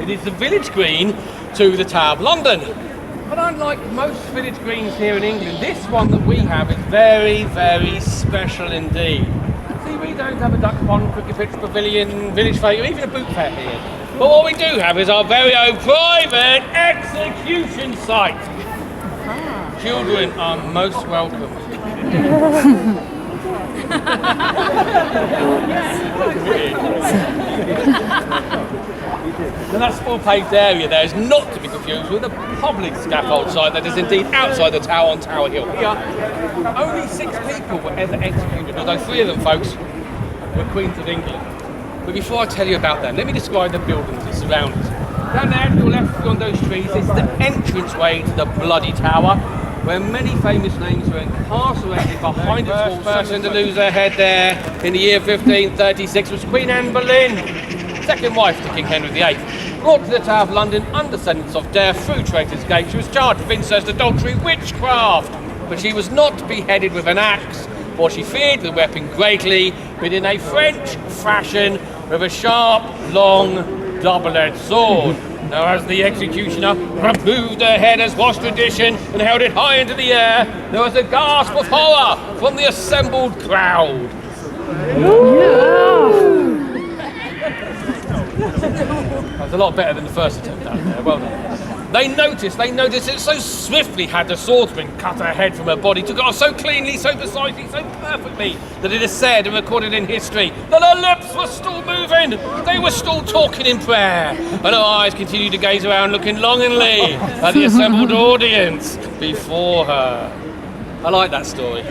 It is the village green to the Tower of London. But unlike most village greens here in England, this one that we have is very, very special indeed. See, we don't have a duck pond, cricket pitch, pavilion, village fair, or even a boot fair here. But what we do have is our very own private execution site. Children are most welcome. Now that small-paved area there is not to be confused with the public scaffold site that is indeed outside the tower on Tower Hill. Here, only 6 people were ever executed, although 3 of them, folks, were Queens of England. But before I tell you about them, let me describe the buildings that surround us. Down there to your left beyond those trees is the entranceway to the Bloody Tower, where many famous names were incarcerated behind its walls. The first person to lose her head there in the year 1536 was Queen Anne Boleyn, second wife to King Henry VIII. Brought to the Tower of London under sentence of death through Traitor's Gate, she was charged with incest, adultery, witchcraft. But she was not beheaded with an axe, for she feared the weapon greatly, but in a French fashion with a sharp, long, double-edged sword. Now, as the executioner removed her head as was tradition and held it high into the air, there was a gasp of horror from the assembled crowd. That was a lot better than the first attempt out there. Well done. They noticed it so swiftly had the swordsman cut her head from her body, took it off so cleanly, so precisely, so perfectly, that it is said and recorded in history that her lips were still moving, they were still talking in prayer, and her eyes continued to gaze around looking longingly at the assembled audience before her. I like that story.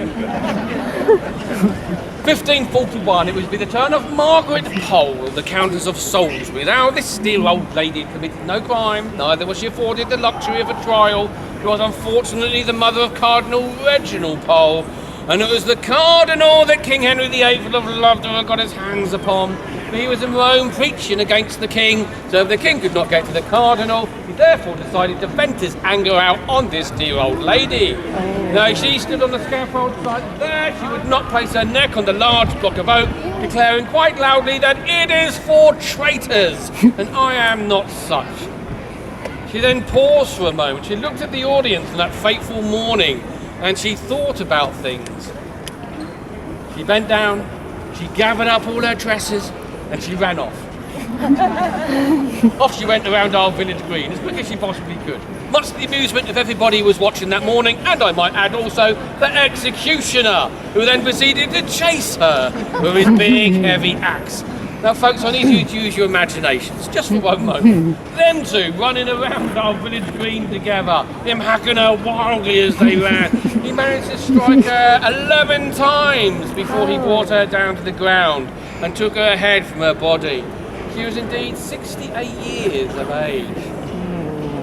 1541, it would be the turn of Margaret Pole, the Countess of Salisbury. Now, this dear old lady had committed no crime, neither was she afforded the luxury of a trial. She was unfortunately the mother of Cardinal Reginald Pole, and it was the Cardinal that King Henry VIII would have loved to have got his hands upon. But he was in Rome preaching against the king, so if the king could not get to the Cardinal, he therefore decided to vent his anger out on this dear old lady. Now, she stood on the scaffold side there. She would not place her neck on the large block of oak, declaring quite loudly that it is for traitors, and I am not such. She then paused for a moment. She looked at the audience on that fateful morning, and she thought about things. She bent down, she gathered up all her dresses, and she ran off. Off she went around our village green as quick as she possibly could. Much to the amusement of everybody who was watching that morning, and I might add also the executioner, who then proceeded to chase her with his big heavy axe. Now folks, I need you to use your imaginations, just for one moment. Them two running around our village green together, him hacking her wildly as they ran. He managed to strike her 11 times before he brought her down to the ground and took her head from her body. She was indeed 68 years of age.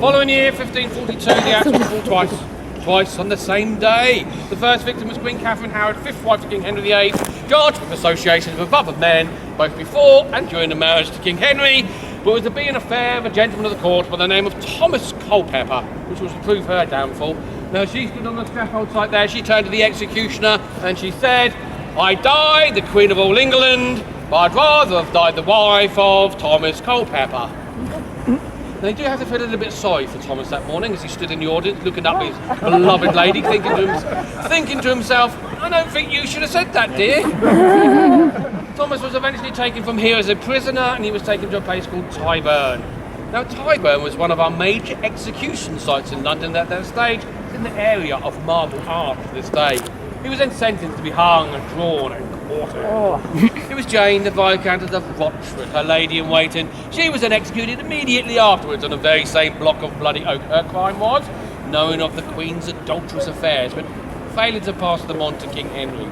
Following year, 1542, the axe was pulled twice on the same day. The first victim was Queen Catherine Howard, 5th wife to King Henry VIII, charged with association with other men, both before and during the marriage to King Henry, but was to be an affair of a gentleman of the court by the name of Thomas Culpeper, which was to prove her downfall. Now, she stood on the scaffold site there. She turned to the executioner and she said, "I died the Queen of all England, but I'd rather have died the wife of Thomas Culpeper." Now, you do have to feel a little bit sorry for Thomas that morning as he stood in the audience looking up at his beloved lady, thinking to himself, "I don't think you should have said that, dear." Thomas was eventually taken from here as a prisoner, and he was taken to a place called Tyburn. Now, Tyburn was one of our major execution sites in London at that stage. It's in the area of Marble Arch to this day. He was then sentenced to be hung and drawn and quartered. It was Jane, the Viscountess of Rochford, her lady in waiting. She was then executed immediately afterwards on the very same block of bloody oak. Her crime was knowing of the Queen's adulterous affairs, but failing to pass them on to King Henry.